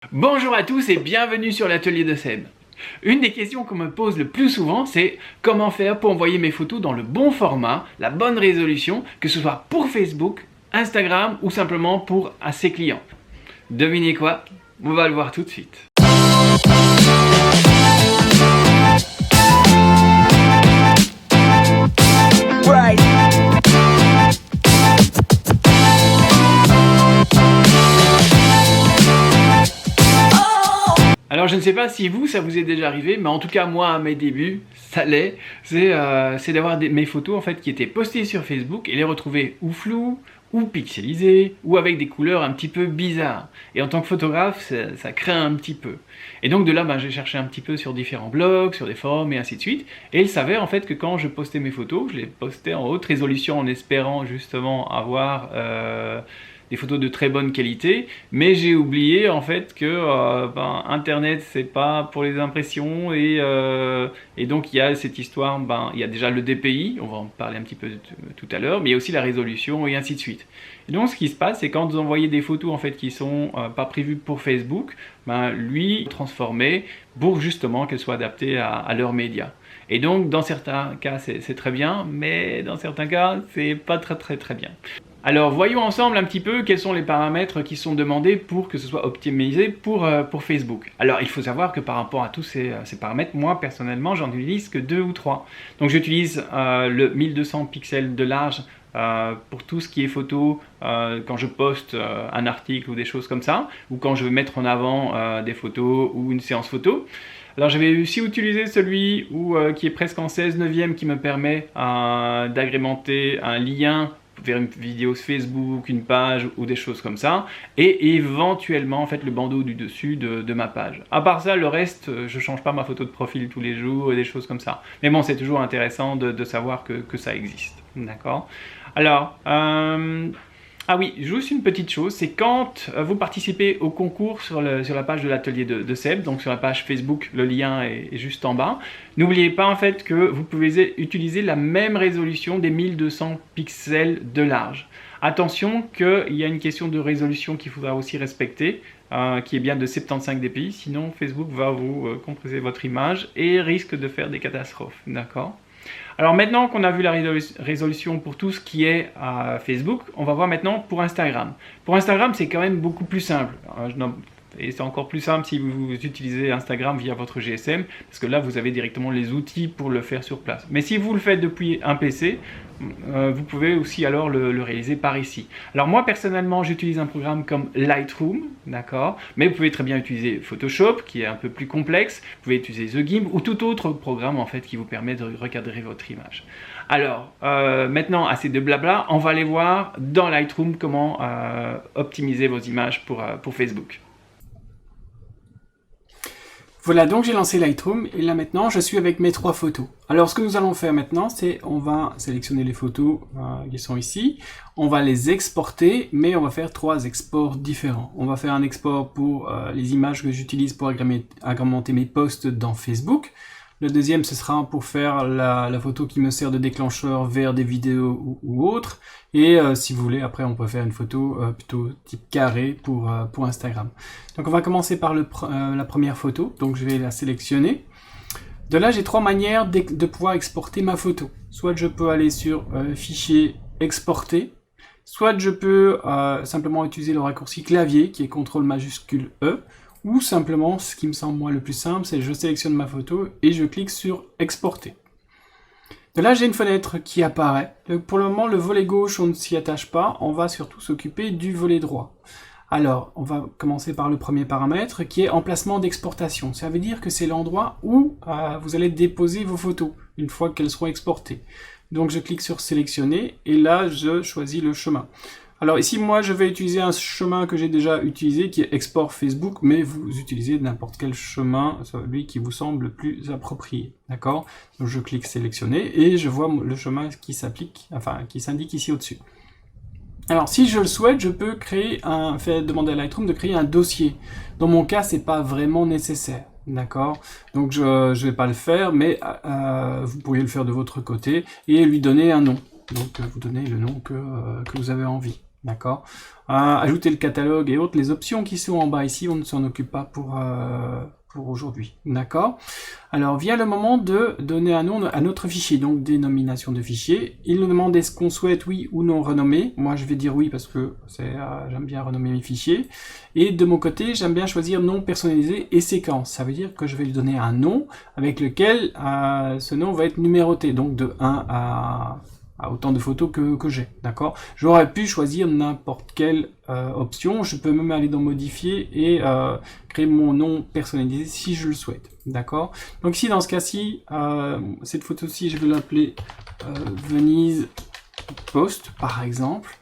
Bonjour à tous et bienvenue sur l'atelier de Seb. Une des questions qu'on me pose le plus souvent, c'est comment faire pour envoyer mes photos dans le bon format, la bonne résolution, que ce soit pour Facebook, Instagram ou simplement pour ses clients. Devinez quoi? On va le voir tout de suite. Alors je ne sais pas si vous, ça vous est déjà arrivé, mais en tout cas moi à mes débuts, ça l'est, c'est d'avoir mes photos en fait qui étaient postées sur Facebook et les retrouver ou floues, ou pixelisées, ou avec des couleurs un petit peu bizarres. Et en tant que photographe, ça craint un petit peu. Et donc de là, j'ai cherché un petit peu sur différents blogs, sur des forums et ainsi de suite. Et il s'avère en fait que quand je postais mes photos, je les postais en haute résolution en espérant justement avoir des photos de très bonne qualité, mais j'ai oublié en fait que Internet c'est pas pour les impressions et donc il y a cette histoire, il y a déjà le DPI, on va en parler un petit peu tout à l'heure, mais il y a aussi la résolution et ainsi de suite. Et donc ce qui se passe, c'est quand vous envoyez des photos en fait qui sont pas prévues pour Facebook, lui transformer pour justement qu'elles soient adaptées à leurs médias. Et donc dans certains cas c'est très bien, mais dans certains cas c'est pas très bien. Alors voyons ensemble un petit peu quels sont les paramètres qui sont demandés pour que ce soit optimisé pour Facebook. Alors il faut savoir que par rapport à tous ces paramètres, moi personnellement j'en utilise que 2 ou 3. Donc j'utilise le 1200 pixels de large pour tout ce qui est photo, quand je poste un article ou des choses comme ça, ou quand je veux mettre en avant des photos ou une séance photo. Alors j'avais aussi utilisé celui qui est presque en 16/9 qui me permet d'agrémenter un lien vers une vidéo Facebook, une page ou des choses comme ça, et éventuellement en fait le bandeau du dessus de ma page. À part ça, le reste, je change pas ma photo de profil tous les jours et des choses comme ça. Mais bon, c'est toujours intéressant de savoir que ça existe, d'accord? Alors, ah oui, juste une petite chose, c'est quand vous participez au concours sur la page de l'atelier de Seb, donc sur la page Facebook, le lien est juste en bas. N'oubliez pas en fait que vous pouvez utiliser la même résolution des 1200 pixels de large. Attention qu'il y a une question de résolution qu'il faudra aussi respecter, qui est bien de 75 dpi, sinon Facebook va vous compresser votre image et risque de faire des catastrophes, d'accord ? Alors maintenant qu'on a vu la résolution pour tout ce qui est Facebook, on va voir maintenant pour Instagram. Pour Instagram, c'est quand même beaucoup plus simple. Et c'est encore plus simple si vous utilisez Instagram via votre GSM, parce que là, vous avez directement les outils pour le faire sur place. Mais si vous le faites depuis un PC, vous pouvez aussi alors le réaliser par ici. Alors moi, personnellement, j'utilise un programme comme Lightroom, d'accord? Mais vous pouvez très bien utiliser Photoshop, qui est un peu plus complexe. Vous pouvez utiliser The Gimp ou tout autre programme, en fait, qui vous permet de recadrer votre image. Alors, maintenant, assez de blabla, on va aller voir dans Lightroom comment optimiser vos images pour Facebook. Voilà, donc j'ai lancé Lightroom et là maintenant je suis avec mes 3 photos. Alors ce que nous allons faire maintenant, c'est on va sélectionner les photos qui sont ici, on va les exporter, mais on va faire 3 exports différents. On va faire un export pour les images que j'utilise pour agrémenter mes posts dans Facebook. Le deuxième, ce sera pour faire la photo qui me sert de déclencheur vers des vidéos ou autres. Et si vous voulez, après, on peut faire une photo plutôt type carré pour Instagram. Donc, on va commencer par la première photo. Donc, je vais la sélectionner. De là, j'ai 3 manières de pouvoir exporter ma photo. Soit je peux aller sur Fichier, Exporter. Soit je peux simplement utiliser le raccourci clavier qui est CTRL majuscule E. Ou simplement, ce qui me semble moi le plus simple, c'est je sélectionne ma photo et je clique sur exporter. De là, j'ai une fenêtre qui apparaît. Pour le moment, le volet gauche, on ne s'y attache pas. On va surtout s'occuper du volet droit. Alors, on va commencer par le premier paramètre qui est emplacement d'exportation. Ça veut dire que c'est l'endroit où vous allez déposer vos photos une fois qu'elles seront exportées. Donc, je clique sur sélectionner et là, je choisis le chemin. Alors ici, moi, je vais utiliser un chemin que j'ai déjà utilisé, qui est export Facebook, mais vous utilisez n'importe quel chemin, celui qui vous semble le plus approprié, d'accord? Donc je clique sélectionner et je vois le chemin qui s'indique ici au-dessus. Alors si je le souhaite, je peux demander à Lightroom de créer un dossier. Dans mon cas, c'est pas vraiment nécessaire. D'accord, donc je vais pas le faire, mais vous pourriez le faire de votre côté et lui donner un nom. Donc vous donnez le nom que vous avez envie. d'accord. Ajouter le catalogue et autres, les options qui sont en bas ici, on ne s'en occupe pas pour aujourd'hui, d'accord. Alors vient le moment de donner un nom à notre fichier, donc dénomination de fichier. Il nous demande est-ce qu'on souhaite oui ou non renommer. Moi je vais dire oui parce que j'aime bien renommer mes fichiers. Et de mon côté, j'aime bien choisir nom personnalisé et séquence. Ça veut dire que je vais lui donner un nom avec lequel ce nom va être numéroté, donc de 1 à autant de photos que j'ai, d'accord. J'aurais pu choisir n'importe quelle option, je peux même aller dans modifier et créer mon nom personnalisé si je le souhaite, d'accord. Donc ici dans ce cas-ci, cette photo-ci je vais l'appeler Venise Post par exemple,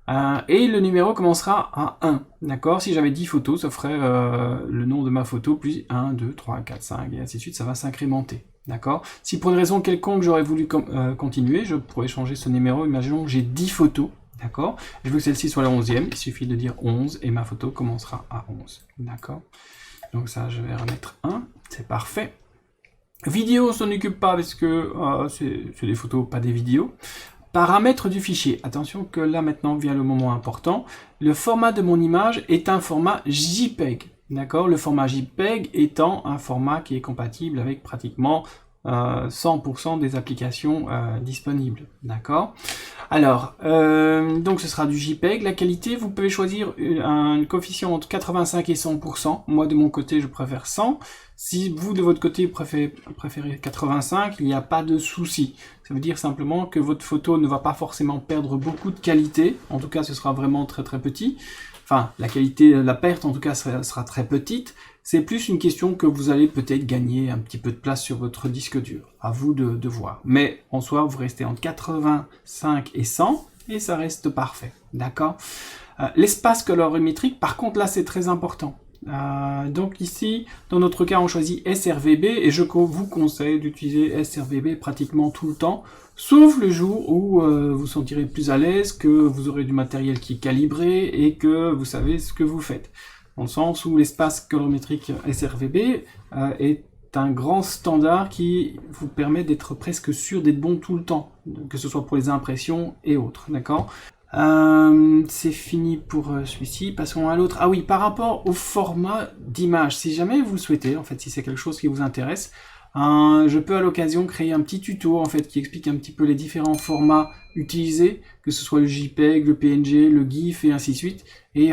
et le numéro commencera à 1, d'accord. Si j'avais 10 photos, ça ferait le nom de ma photo plus 1, 2, 3, 4, 5 et ainsi de suite, ça va s'incrémenter. D'accord. Si pour une raison quelconque j'aurais voulu continuer, je pourrais changer ce numéro. Imaginons que j'ai 10 photos. D'accord. Je veux que celle-ci soit la 11e. Il suffit de dire 11 et ma photo commencera à 11. D'accord. Donc ça, je vais remettre 1. C'est parfait. Vidéo, on s'en occupe pas parce que c'est des photos, pas des vidéos. Paramètres du fichier. Attention que là maintenant vient le moment important. Le format de mon image est un format JPEG. D'accord, le format JPEG étant un format qui est compatible avec pratiquement 100% des applications disponibles. D'accord. Alors, donc ce sera du JPEG. La qualité, vous pouvez choisir un coefficient entre 85 et 100%. Moi, de mon côté, je préfère 100. Si vous, de votre côté, préférez 85, il n'y a pas de souci. Ça veut dire simplement que votre photo ne va pas forcément perdre beaucoup de qualité. En tout cas, ce sera vraiment très très petit. Enfin, la qualité, la perte en tout cas sera très petite. C'est plus une question que vous allez peut-être gagner un petit peu de place sur votre disque dur. À vous de voir. Mais en soi, vous restez entre 85 et 100 et ça reste parfait. D'accord. L'espace colorimétrique, par contre, là, c'est très important. Donc ici, dans notre cas, on choisit SRVB et je vous conseille d'utiliser SRVB pratiquement tout le temps, sauf le jour où vous sentirez plus à l'aise, que vous aurez du matériel qui est calibré et que vous savez ce que vous faites. Dans le sens où l'espace colorimétrique SRVB est un grand standard qui vous permet d'être presque sûr d'être bon tout le temps, que ce soit pour les impressions et autres, d'accord. C'est fini pour celui-ci, passons à l'autre. Ah oui, par rapport au format d'image, si jamais vous le souhaitez, en fait, si c'est quelque chose qui vous intéresse, je peux à l'occasion créer un petit tuto en fait qui explique un petit peu les différents formats utilisés, que ce soit le JPEG, le PNG, le GIF et ainsi de suite, et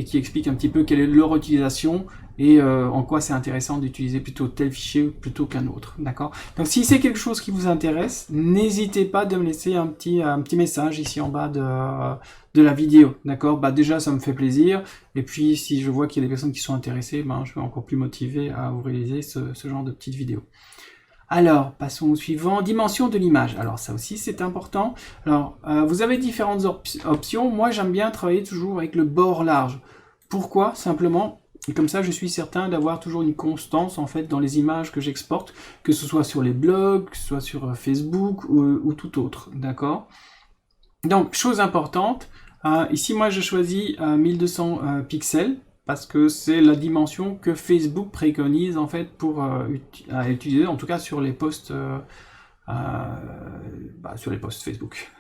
qui explique un petit peu quelle est leur utilisation et en quoi c'est intéressant d'utiliser plutôt tel fichier plutôt qu'un autre, d'accord. Donc si c'est quelque chose qui vous intéresse, n'hésitez pas de me laisser un petit message ici en bas de la vidéo, d'accord. Bah déjà ça me fait plaisir, et puis si je vois qu'il y a des personnes qui sont intéressées, ben, je suis encore plus motivé à vous réaliser ce genre de petites vidéos. Alors, passons au suivant, dimension de l'image. Alors ça aussi c'est important. Alors, vous avez différentes options. Moi j'aime bien travailler toujours avec le bord large. Pourquoi? Simplement, et comme ça je suis certain d'avoir toujours une constance en fait dans les images que j'exporte, que ce soit sur les blogs, que ce soit sur Facebook ou tout autre, d'accord. Donc, chose importante, ici moi je choisis 1200 pixels, parce que c'est la dimension que Facebook préconise en fait pour utiliser, en tout cas sur les posts Facebook.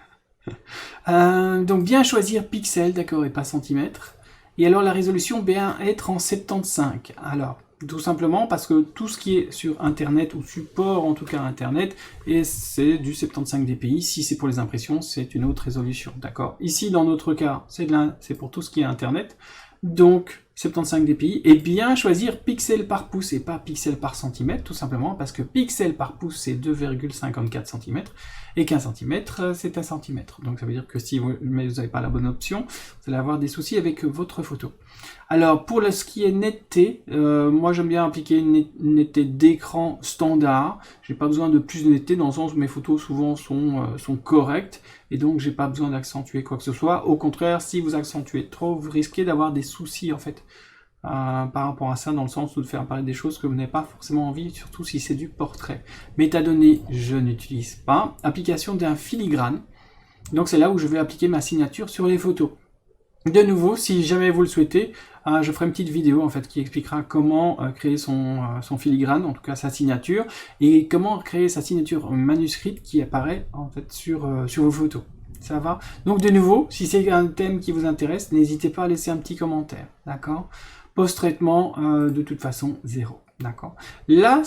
Donc bien choisir pixels, d'accord, et pas centimètres. Et alors la résolution bien être en 75. Alors tout simplement parce que tout ce qui est sur internet ou support en tout cas internet, et c'est du 75 dpi. Si c'est pour les impressions, c'est une autre résolution, d'accord. Ici dans notre cas, c'est pour tout ce qui est internet. Donc 75 dpi, et bien choisir pixels par pouce et pas pixels par centimètre, tout simplement parce que pixels par pouce c'est 2,54 cm et qu'un centimètre c'est 1 cm. Donc ça veut dire que si vous n'avez pas la bonne option, vous allez avoir des soucis avec votre photo. Alors pour ce qui est netteté, moi j'aime bien appliquer une netteté d'écran standard. J'ai pas besoin de plus de netteté dans le sens où mes photos souvent sont correctes et donc j'ai pas besoin d'accentuer quoi que ce soit. Au contraire, si vous accentuez trop, vous risquez d'avoir des soucis en fait par rapport à ça, dans le sens où de faire apparaître des choses que vous n'avez pas forcément envie, surtout si c'est du portrait. Métadonnées, je n'utilise pas. Application d'un filigrane, donc c'est là où je vais appliquer ma signature sur les photos. De nouveau, si jamais vous le souhaitez, je ferai une petite vidéo en fait qui expliquera comment créer son filigrane, en tout cas sa signature, et comment créer sa signature manuscrite qui apparaît en fait sur vos photos. Ça va? Donc de nouveau, si c'est un thème qui vous intéresse, n'hésitez pas à laisser un petit commentaire, d'accord? Post-traitement, de toute façon, 0, d'accord? Là,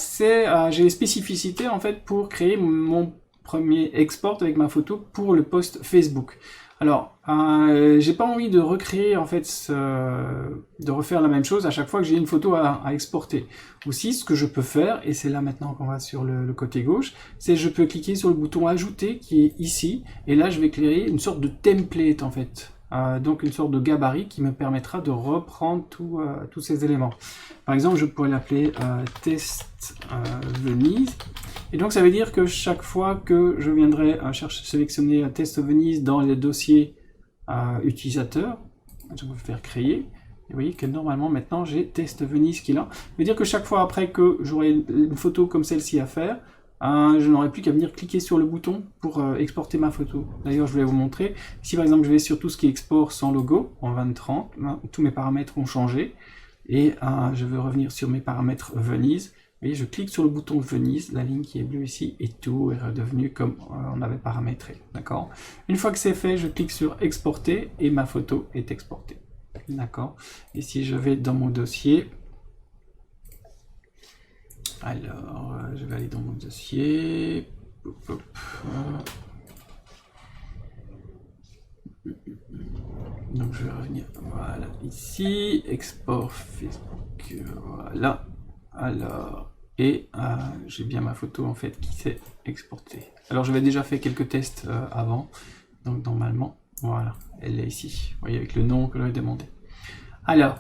j'ai les spécificités en fait pour créer mon premier export avec ma photo pour le post Facebook. Alors, j'ai pas envie de recréer en fait, de refaire la même chose à chaque fois que j'ai une photo à exporter. Aussi, ce que je peux faire, et c'est là maintenant qu'on va sur le côté gauche, c'est je peux cliquer sur le bouton ajouter qui est ici, et là je vais créer une sorte de template en fait. Donc une sorte de gabarit qui me permettra de reprendre tous ces éléments. Par exemple, je pourrais l'appeler test Venise. Et donc ça veut dire que chaque fois que je viendrai sélectionner test Venise dans les dossiers utilisateurs, je vais faire créer. Et vous voyez que normalement maintenant j'ai test Venise qui est là. Ça veut dire que chaque fois après que j'aurai une photo comme celle-ci à faire, je n'aurai plus qu'à venir cliquer sur le bouton pour exporter ma photo. D'ailleurs, je vais vous montrer. Ici, par exemple, je vais sur tout ce qui est export sans logo, en 2030. Tous mes paramètres ont changé. Et je veux revenir sur mes paramètres Venise. Vous voyez, je clique sur le bouton Venise, la ligne qui est bleue ici, et tout est redevenu comme on avait paramétré. D'accord? Une fois que c'est fait, je clique sur exporter et ma photo est exportée. D'accord? Et si je vais dans mon dossier, alors, je vais aller dans mon dossier. Donc je vais revenir, voilà, ici, export Facebook, voilà. Alors, et j'ai bien ma photo en fait qui s'est exportée. Alors j'avais déjà fait quelques tests avant, donc normalement, voilà, elle est ici. Vous voyez avec le nom que j'avais demandé. Alors,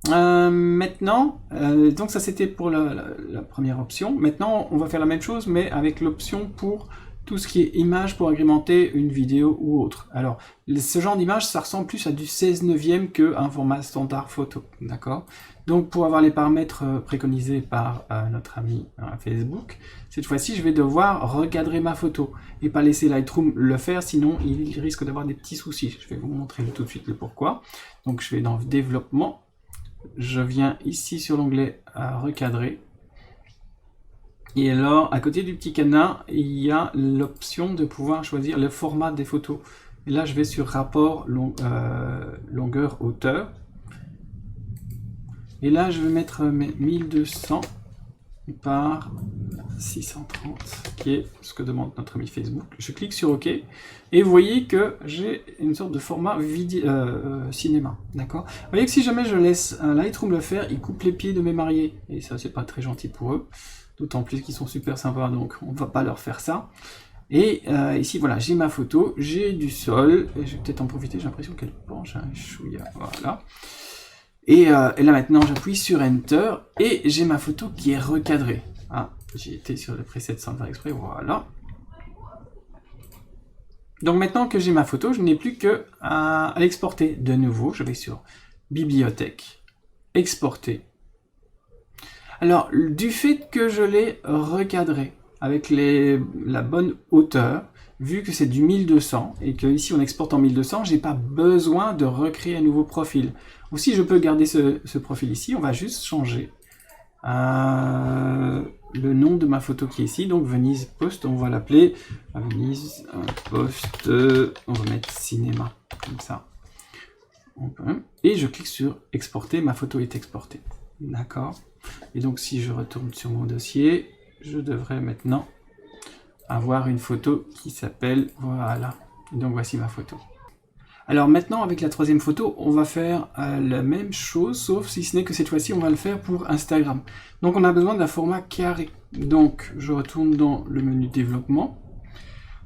maintenant, donc ça c'était pour la première option. Maintenant, on va faire la même chose, mais avec l'option pour tout ce qui est image pour agrémenter une vidéo ou autre. Alors, ce genre d'image, ça ressemble plus à du 16/9 qu'un format standard photo, d'accord? Donc, pour avoir les paramètres préconisés par notre ami Facebook, cette fois-ci, je vais devoir recadrer ma photo et pas laisser Lightroom le faire, sinon il risque d'avoir des petits soucis. Je vais vous montrer tout de suite le pourquoi. Donc, je vais dans Développement. Je viens ici sur l'onglet recadrer. Et alors, à côté du petit cadenas, il y a l'option de pouvoir choisir le format des photos. Et là, je vais sur rapport longueur hauteur. Et là, je vais mettre 1200 par 630, qui est ce que demande notre ami Facebook. Je clique sur OK, et vous voyez que j'ai une sorte de format cinéma, d'accord? Vous voyez que si jamais je laisse Lightroom le faire, il coupe les pieds de mes mariés, et ça c'est pas très gentil pour eux, d'autant plus qu'ils sont super sympas, donc on va pas leur faire ça. Et ici voilà, j'ai ma photo, j'ai du sol, et je vais peut-être en profiter, j'ai l'impression qu'elle penche un chouïa, voilà. Et là maintenant j'appuie sur Enter et j'ai ma photo qui est recadrée. Ah, j'ai été sur le preset sans faire exprès, voilà. Donc maintenant que j'ai ma photo, je n'ai plus que à l'exporter. De nouveau, je vais sur Bibliothèque, Exporter. Alors, du fait que je l'ai recadré avec la bonne hauteur, vu que c'est du 1200 et que ici on exporte en 1200, j'ai pas besoin de recréer un nouveau profil. Aussi, je peux garder ce profil ici. On va juste changer le nom de ma photo qui est ici. Donc Venise Post, on va l'appeler Venise Post. On va mettre cinéma comme ça. Et je clique sur exporter. Ma photo est exportée. D'accord. Et donc si je retourne sur mon dossier, je devrais maintenant avoir une photo qui s'appelle, voilà, et donc voici ma photo. Alors maintenant avec la troisième photo, on va faire la même chose, sauf si ce n'est que cette fois-ci on va le faire pour Instagram. Donc on a besoin d'un format carré. Donc je retourne dans le menu développement,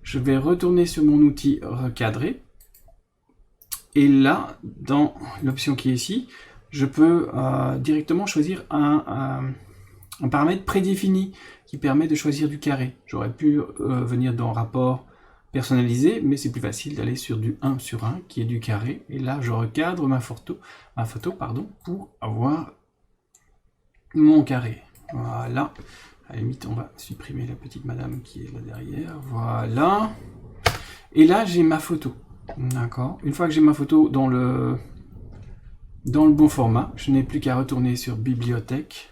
je vais retourner sur mon outil recadrer, et là, dans l'option qui est ici, je peux directement choisir un paramètre prédéfini qui permet de choisir du carré. J'aurais pu venir dans rapport personnalisé, mais c'est plus facile d'aller sur du 1/1 qui est du carré. Et là, je recadre ma photo pour avoir mon carré. Voilà. À la limite, on va supprimer la petite madame qui est là derrière. Voilà. Et là, j'ai ma photo. D'accord. Une fois que j'ai ma photo dans le bon format, je n'ai plus qu'à retourner sur Bibliothèque,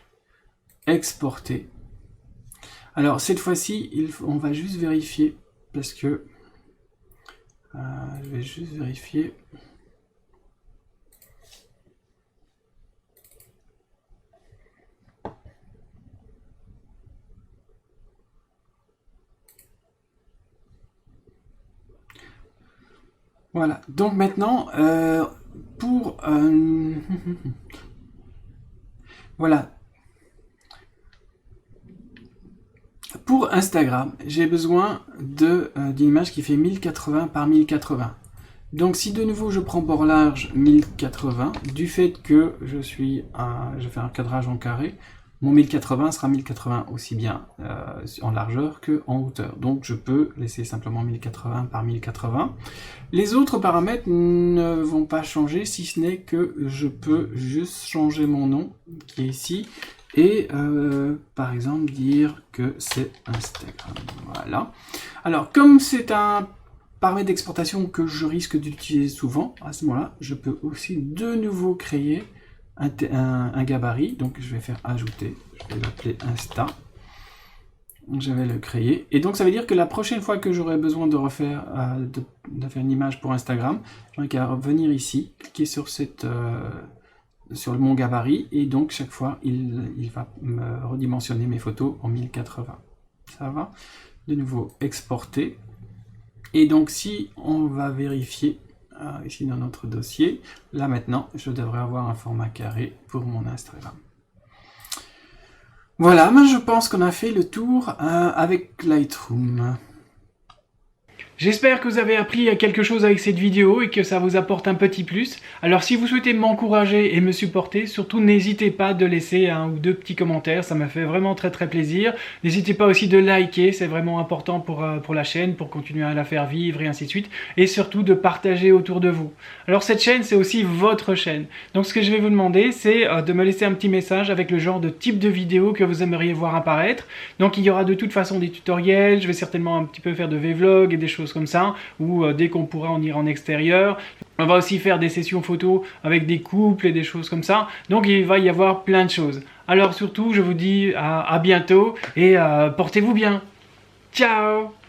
Exporter. Alors cette fois-ci, on va juste vérifier parce que Je vais juste vérifier. Voilà, donc maintenant, voilà. Pour Instagram, j'ai besoin d'une image qui fait 1080 par 1080. Donc si de nouveau je prends bord large 1080, du fait que je fais un cadrage en carré, mon 1080 sera 1080 aussi bien en largeur que en hauteur. Donc je peux laisser simplement 1080 par 1080. Les autres paramètres ne vont pas changer, si ce n'est que je peux juste changer mon nom, qui est ici, et par exemple dire que c'est Instagram. Voilà. Alors comme c'est un paramètre d'exportation que je risque d'utiliser souvent, à ce moment-là, je peux aussi de nouveau créer un gabarit. Donc je vais faire ajouter, je vais l'appeler Insta. Je vais le créer. Et donc ça veut dire que la prochaine fois que j'aurai besoin de refaire de faire une image pour Instagram, j'aurai qu'à revenir ici, cliquer sur sur mon gabarit, et donc chaque fois il va me redimensionner mes photos en 1080. Ça va? De nouveau exporter. Et donc si on va vérifier ici dans notre dossier, là maintenant je devrais avoir un format carré pour mon Instagram. Voilà, moi je pense qu'on a fait le tour avec Lightroom. J'espère que vous avez appris quelque chose avec cette vidéo et que ça vous apporte un petit plus. Alors si vous souhaitez m'encourager et me supporter, surtout n'hésitez pas de laisser un ou deux petits commentaires, ça m'a fait vraiment très plaisir. N'hésitez pas aussi de liker, c'est vraiment important pour la chaîne, pour continuer à la faire vivre et ainsi de suite. Et surtout de partager autour de vous. Alors cette chaîne, c'est aussi votre chaîne. Donc ce que je vais vous demander, c'est de me laisser un petit message avec le genre de type de vidéo que vous aimeriez voir apparaître. Donc il y aura de toute façon des tutoriels, je vais certainement un petit peu faire de vlogs et des choses comme ça, ou dès qu'on pourra on ira en extérieur. On va aussi faire des sessions photos avec des couples et des choses comme ça. Donc il va y avoir plein de choses. Alors surtout, je vous dis à bientôt et portez-vous bien. Ciao!